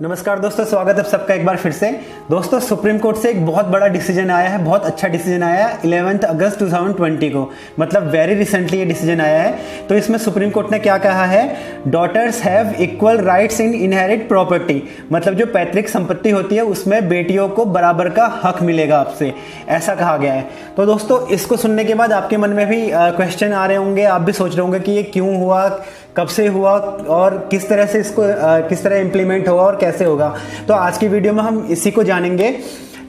नमस्कार दोस्तों, स्वागत है सबका एक बार फिर से। दोस्तों, सुप्रीम कोर्ट से एक बहुत बड़ा डिसीजन आया है, बहुत अच्छा डिसीजन आया है 11 अगस्त 2020 को, मतलब वेरी रिसेंटली ये डिसीजन आया है। तो इसमें सुप्रीम कोर्ट ने क्या कहा है, daughters have equal rights in inherit property, मतलब जो पैतृक संपत्ति होती है उसमें बेटियों को बराबर का हक मिलेगा आपसे, ऐसा कहा गया है। तो दोस्तों, इसको सुनने के बाद आपके मन में भी क्वेश्चन आ रहे होंगे, आप भी सोच रहे होंगे कि ये क्यों हुआ, कब से हुआ और किस तरह से इसको किस तरह इम्प्लीमेंट होगा और कैसे होगा। तो आज की वीडियो में हम इसी को जानेंगे।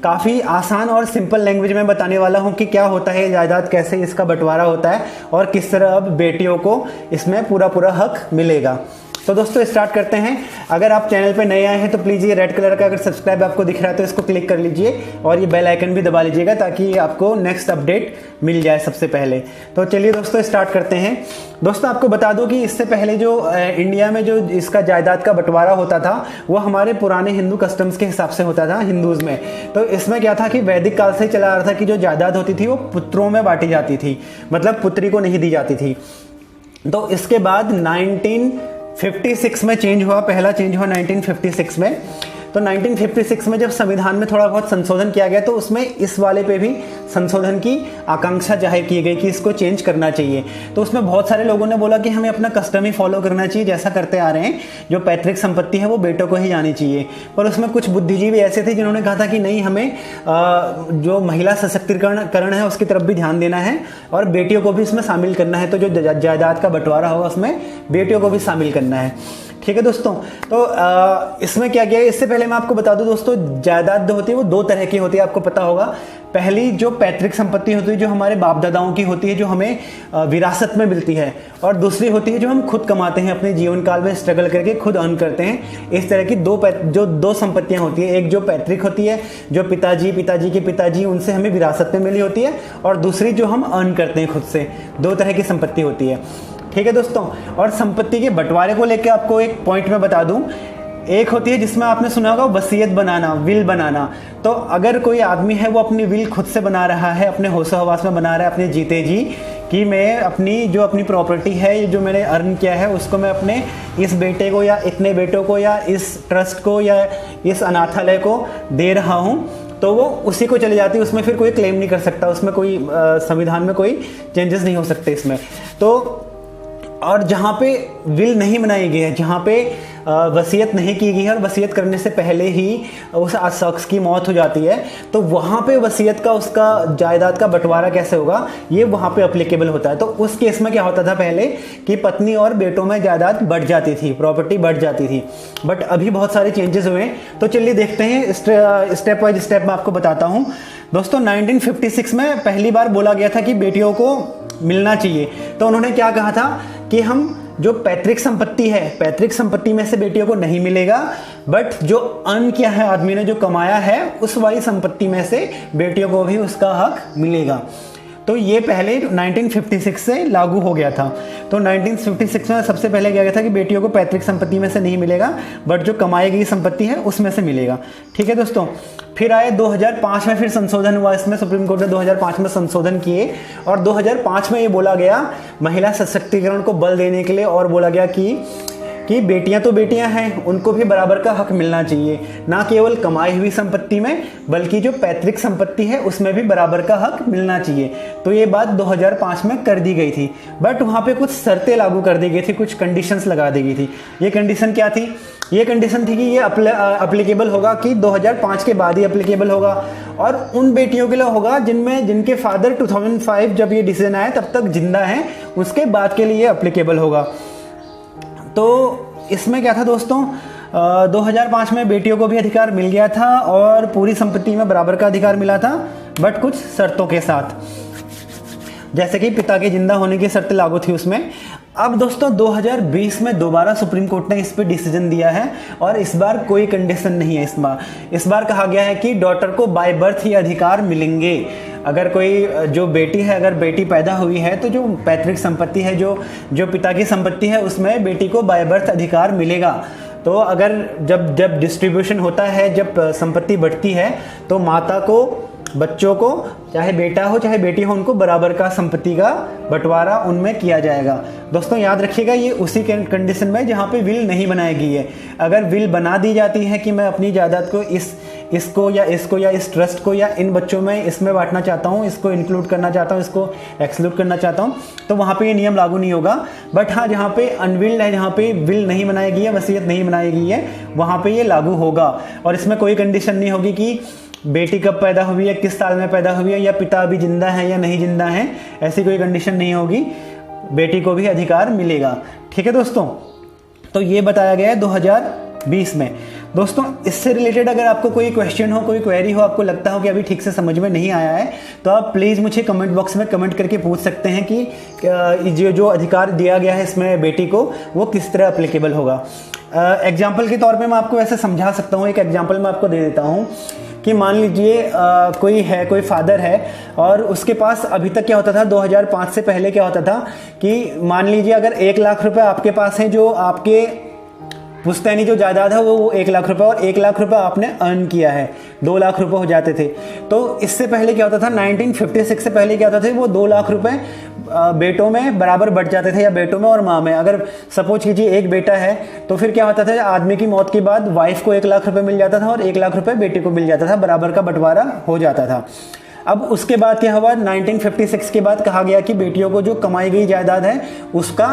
काफ़ी आसान और सिंपल लैंग्वेज में बताने वाला हूं कि क्या होता है जायदाद, कैसे इसका बंटवारा होता है और किस तरह अब बेटियों को इसमें पूरा हक मिलेगा। तो दोस्तों, स्टार्ट करते हैं। अगर आप चैनल पे नए आए हैं तो प्लीज़ ये रेड कलर का अगर सब्सक्राइब आपको दिख रहा है तो इसको क्लिक कर लीजिए और ये बेल आइकन भी दबा लीजिएगा ताकि आपको नेक्स्ट अपडेट मिल जाए सबसे पहले। तो चलिए दोस्तों, स्टार्ट करते हैं। दोस्तों, आपको बता दूं कि इससे पहले जो इंडिया में जो इसका जायदाद का बंटवारा होता था वो हमारे पुराने हिंदू कस्टम्स के हिसाब से होता था हिंदूज में। तो इसमें क्या था कि वैदिक काल से ही चला आ रहा था कि जो जायदाद होती थी वो पुत्रों में बांटी जाती थी, मतलब पुत्री को नहीं दी जाती थी। तो इसके बाद 1956 में चेंज हुआ, पहला चेंज हुआ 1956 में। तो 1956 में जब संविधान में थोड़ा बहुत संशोधन किया गया तो उसमें इस वाले पे भी संशोधन की आकांक्षा जाहिर की गई कि इसको चेंज करना चाहिए। तो उसमें बहुत सारे लोगों ने बोला कि हमें अपना कस्टम ही फॉलो करना चाहिए, जैसा करते आ रहे हैं, जो पैतृक संपत्ति है वो बेटों को ही जानी चाहिए। पर उसमें कुछ बुद्धिजीवी ऐसे थे जिन्होंने कहा था कि नहीं, हमें जो महिला सशक्तिकरण है उसकी तरफ भी ध्यान देना है और बेटियों को भी इसमें शामिल करना है। तो जो जायदाद का बंटवारा होगा उसमें बेटियों को भी शामिल करना है। ठीक है दोस्तों, तो इसमें क्या किया है, इससे पहले मैं आपको बता दूं दोस्तों, जायदाद जो होती है वो दो तरह की होती है, आपको पता होगा। पहली जो पैतृक संपत्ति होती है जो हमारे बाप दादाओं की होती है, जो हमें विरासत में मिलती है, और दूसरी होती है जो हम खुद कमाते हैं, अपने जीवन काल में स्ट्रगल करके खुद अर्न करते हैं। इस तरह की दो संपत्तियां होती है, एक जो पैतृक होती है जो पिताजी के पिताजी उनसे हमें विरासत में मिली होती है, और दूसरी जो हम अर्न करते हैं खुद से। दो तरह की संपत्ति होती है। ठीक है दोस्तों, और संपत्ति के बंटवारे को लेकर आपको एक पॉइंट में बता दूं, एक होती है जिसमें आपने सुना होगा वसीयत बनाना, विल बनाना। तो अगर कोई आदमी है वो अपनी विल खुद से बना रहा है, अपने होशो हवास में बना रहा है अपने जीते जी, कि मैं अपनी प्रॉपर्टी है जो मैंने अर्न किया है उसको मैं अपने इस बेटे को या इतने बेटों को या इस ट्रस्ट को या इस अनाथालय को दे रहा हूँ, तो वो उसी को चली जाती है, उसमें फिर कोई क्लेम नहीं कर सकता, उसमें कोई संविधान में कोई चेंजेस नहीं हो सकते इसमें। तो और जहाँ पे विल नहीं बनाई गई है, जहाँ पे वसीयत नहीं की गई है और वसीयत करने से पहले ही उस शख्स की मौत हो जाती है, तो वहाँ पे वसीयत का उसका जायदाद का बंटवारा कैसे होगा, ये वहाँ पे अप्लीकेबल होता है। तो उस केस में क्या होता था पहले कि पत्नी और बेटों में जायदाद बढ़ जाती थी, प्रॉपर्टी बढ़ जाती थी। बट अभी बहुत सारे चेंजेस हुए हैं, तो चलिए देखते हैं, स्टेप बाय स्टेप मैं आपको बताता हूँ। दोस्तों, 1956 में पहली बार बोला गया था कि बेटियों को मिलना चाहिए। तो उन्होंने क्या कहा था कि हम जो पैतृक संपत्ति है, पैतृक संपत्ति में से बेटियों को नहीं मिलेगा, बट जो अर्न किया है आदमी ने, जो कमाया है, उस वाली संपत्ति में से बेटियों को भी उसका हक मिलेगा। तो ये पहले 1956 से लागू हो गया था। तो 1956 में सबसे पहले क्या गया था कि बेटियों को पैतृक संपत्ति में से नहीं मिलेगा, बट जो कमाई गई संपत्ति है उसमें से मिलेगा। ठीक है दोस्तों, फिर आए 2005 में, फिर संशोधन हुआ इसमें, सुप्रीम कोर्ट ने 2005 में संशोधन किए और 2005 में ये बोला गया महिला सशक्तिकरण को बल देने के लिए, और बोला गया कि बेटियां तो बेटियां हैं, उनको भी बराबर का हक मिलना चाहिए, ना केवल कमाई हुई संपत्ति में बल्कि जो पैतृक संपत्ति है उसमें भी बराबर का हक मिलना चाहिए। तो ये बात 2005 में कर दी गई थी, बट वहाँ पे कुछ शर्तें लागू कर दी गई थी, कुछ कंडीशंस लगा दी गई थी। ये कंडीशन क्या थी? ये कंडीशन थी कि ये अप्लीकेबल होगा कि 2005 के बाद ही अप्लीकेबल होगा, और उन बेटियों के लिए होगा जिनके फादर 2005 जब ये डिसीजन आया तब तक जिंदा हैं, उसके बाद के लिए अप्लीकेबल होगा। तो इसमें क्या था दोस्तों, 2005 में बेटियों को भी अधिकार मिल गया था और पूरी संपत्ति में बराबर का अधिकार मिला था, बट कुछ शर्तों के साथ, जैसे कि पिता के जिंदा होने की शर्त लागू थी उसमें। अब दोस्तों 2020 में दोबारा सुप्रीम कोर्ट ने इस पे डिसीजन दिया है और इस बार कोई कंडीशन नहीं है। इस बार कहा गया है कि डॉटर को बाय बर्थ ही अधिकार मिलेंगे। अगर कोई जो बेटी है, अगर बेटी पैदा हुई है तो जो पैतृक संपत्ति है, जो पिता की संपत्ति है, उसमें बेटी को बाय बर्थ अधिकार मिलेगा। तो अगर जब डिस्ट्रीब्यूशन होता है, जब संपत्ति बढ़ती है, तो माता को बच्चों को, चाहे बेटा हो चाहे बेटी हो, उनको बराबर का संपत्ति का बंटवारा उनमें किया जाएगा। दोस्तों याद रखिएगा, ये उसी कंडीशन में जहाँ पे विल नहीं बनाई गई है। अगर विल बना दी जाती है कि मैं अपनी जायदाद को इसको या इस ट्रस्ट को या इन बच्चों में इसमें बांटना चाहता हूँ, इसको इंक्लूड करना चाहता हूँ, इसको एक्सक्लूड करना चाहता हूँ, तो वहाँ पे ये नियम लागू नहीं होगा। बट हाँ, जहाँ पे अनविल्ड है, जहाँ पे विल नहीं बनाई गई है, वसीयत नहीं बनाई गई है, वहाँ पे ये लागू होगा। और इसमें कोई कंडीशन नहीं होगी कि बेटी कब पैदा हुई है, किस साल में पैदा हुई है, या पिता अभी जिंदा है या नहीं जिंदा है, ऐसी कोई कंडीशन नहीं होगी। बेटी को भी अधिकार मिलेगा। ठीक है दोस्तों, तो ये बताया गया है 2020 में। दोस्तों इससे रिलेटेड अगर आपको कोई क्वेश्चन हो, कोई क्वेरी हो, आपको लगता हो कि अभी ठीक से समझ में नहीं आया है, तो आप प्लीज़ मुझे कमेंट बॉक्स में कमेंट करके पूछ सकते हैं कि जो अधिकार दिया गया है इसमें बेटी को, वो किस तरह अप्लीकेबल होगा। एग्जाम्पल के तौर पे मैं आपको ऐसे समझा सकता हूँ। एक एग्जाम्पल मैं आपको दे देता हूँ कि मान लीजिए कोई फादर है और उसके पास अभी तक क्या होता था, 2005 से पहले क्या होता था कि मान लीजिए अगर 1 लाख रुपए आपके पास है, जो आपके पुश्तैनी जो जायदाद है वो 1 लाख रुपए, और 1 लाख रुपए आपने अर्न किया है, 2 लाख रुपए हो जाते थे। तो इससे पहले क्या होता था, 1956 से पहले क्या होता था, वो 2 लाख रुपए बेटों में बराबर बढ़ जाते थे, या बेटों में और माँ में। अगर सपोज कीजिए एक बेटा है, तो फिर क्या होता था, आदमी की मौत के बाद वाइफ को 1 लाख रुपए मिल जाता था और 1 लाख रुपए बेटे को मिल जाता था, बराबर का बंटवारा हो जाता था। अब उसके बाद क्या हुआ, 1956 के बाद कहा गया कि बेटियों को जो कमाई गई जायदाद है उसका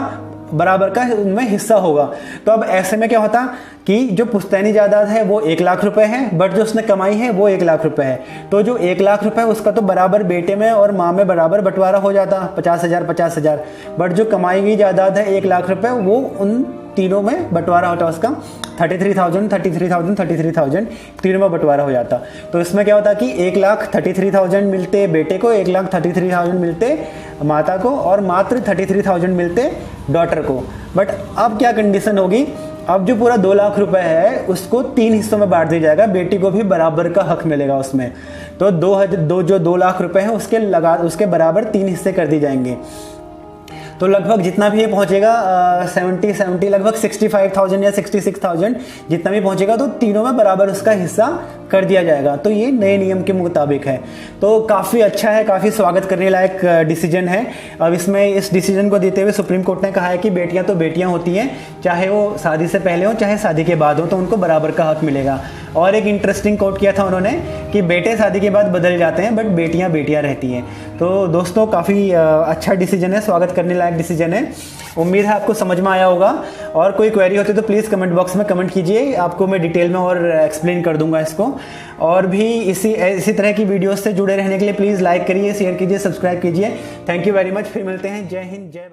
बराबर का उनमें हिस्सा होगा। तो अब ऐसे में क्या होता कि जो पुश्तैनी जायदाद है वो 1 लाख रुपए है, बट जो उसने कमाई है वो 1 लाख रुपए है। तो जो 1 लाख रुपए है उसका तो बराबर बेटे में और माँ में बराबर बंटवारा हो जाता, 50,000। बट जो कमाई गई जायदाद है 1 लाख रुपए, वो उन तीनों में बंटवारा होता उसका 33,000 तीनों में बंटवारा हो जाता। तो इसमें क्या होता कि 1,33,000 मिलते बेटे को, 1,33,000 मिलते माता को, और मात्र 33,000 मिलते डॉटर को। बट अब क्या कंडीशन होगी, अब जो पूरा 2 लाख रुपए है उसको 3 हिस्सों में बांट दिया जाएगा, बेटी को भी बराबर का हक मिलेगा उसमें। तो 2 लाख रुपए है उसके बराबर 3 हिस्से कर दिए जाएंगे। तो लगभग जितना भी ये पहुंचेगा 70 लगभग 65,000 या 66,000 जितना भी पहुंचेगा, तो तीनों में बराबर उसका हिस्सा कर दिया जाएगा। तो ये नए नियम के मुताबिक है। तो काफ़ी अच्छा है, काफ़ी स्वागत करने लायक डिसीजन है। अब इसमें इस डिसीजन को देते हुए सुप्रीम कोर्ट ने कहा है कि बेटियां तो बेटियां होती हैं, चाहे वो शादी से पहले हो चाहे शादी के बाद हो, तो उनको बराबर का हक मिलेगा। और एक इंटरेस्टिंग कोट किया था उन्होंने कि बेटे शादी के बाद बदल जाते हैं, बट बेटियां बेटियां रहती हैं। तो दोस्तों काफ़ी अच्छा डिसीजन है, स्वागत करने लायक डिसीजन है। उम्मीद है आपको समझ में आया होगा। और कोई क्वेरी होती तो प्लीज़ कमेंट बॉक्स में कमेंट कीजिए, आपको मैं डिटेल में और एक्सप्लेन कर दूंगा इसको। और भी इसी तरह की वीडियोस से जुड़े रहने के लिए प्लीज़ लाइक करिए, शेयर कीजिए, सब्सक्राइब कीजिए। Thank you very much. फिर मिलते हैं। जय हिंद, जय भारत।